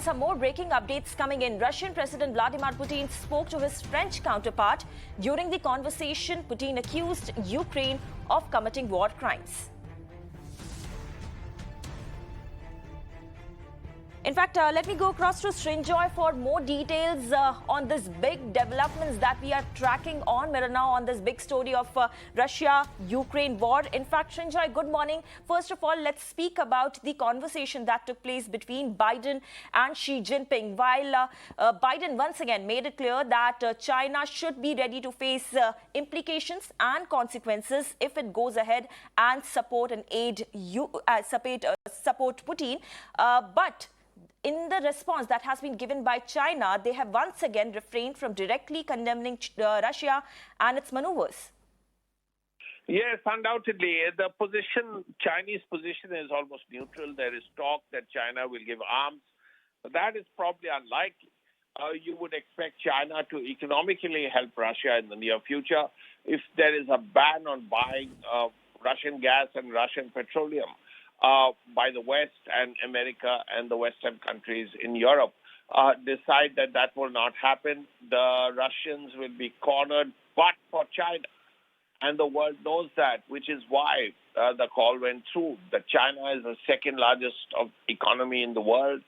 some more breaking updates coming in. Russian President Vladimir Putin spoke to his French counterpart. During the conversation, Putin accused Ukraine of committing war crimes. In fact, let me go across to Srinjoy for more details on this big developments that we are tracking on Mirror now on this big story of Russia-Ukraine war. In fact, Srinjoy, good morning. First of all, let's speak about the conversation that took place between Biden and Xi Jinping. While Biden once again made it clear that China should be ready to face implications and consequences if it goes ahead and support and support Putin. But in the response that has been given by China, they have once again refrained from directly condemning Russia and its maneuvers. Yes, undoubtedly. The Chinese position is almost neutral. There is talk that China will give arms, but that is probably unlikely. You would expect China to economically help Russia in the near future if there is a ban on buying Russian gas and Russian petroleum by the West and America and the Western countries in Europe decide that that will not happen. The Russians will be cornered, but for China. And the world knows that, which is why the call went through. That China is the second largest economy in the world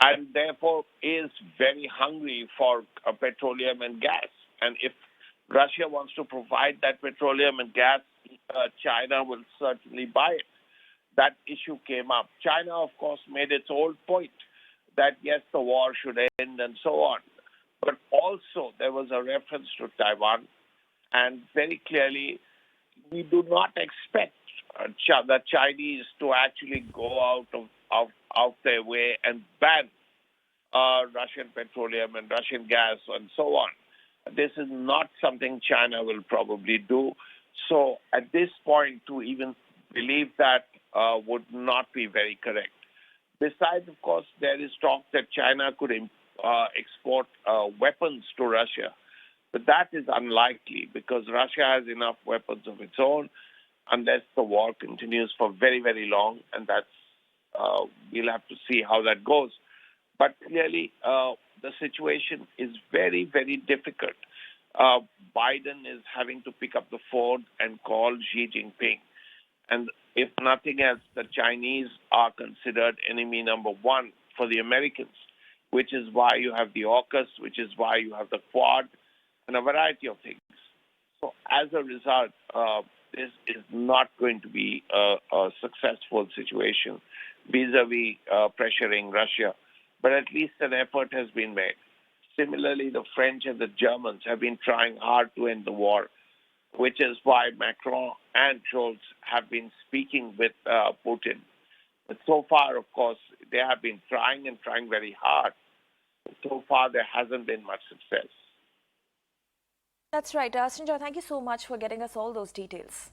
and therefore is very hungry for petroleum and gas. And if Russia wants to provide that petroleum and gas, China will certainly buy it. That issue came up. China, of course, made its own point that, yes, the war should end and so on. But also there was a reference to Taiwan. And very clearly, we do not expect the Chinese to actually go out their way and ban Russian petroleum and Russian gas and so on. This is not something China will probably do. So at this point, to even believe that would not be very correct. Besides, of course, there is talk that China could export weapons to Russia. But that is unlikely because Russia has enough weapons of its own unless the war continues for very, very long. And that's we'll have to see how that goes. But clearly, the situation is very, very difficult. Biden is having to pick up the phone and call Xi Jinping. And if nothing else, the Chinese are considered enemy number one for the Americans, which is why you have the AUKUS, which is why you have the Quad, and a variety of things. So as a result, this is not going to be a successful situation vis-a-vis pressuring Russia. But at least an effort has been made. Similarly, the French and the Germans have been trying hard to end the war, which is why Macron and Scholz have been speaking with Putin. But so far, of course, they have been trying and trying very hard. So far, there hasn't been much success. That's right. Srinjoy, thank you so much for getting us all those details.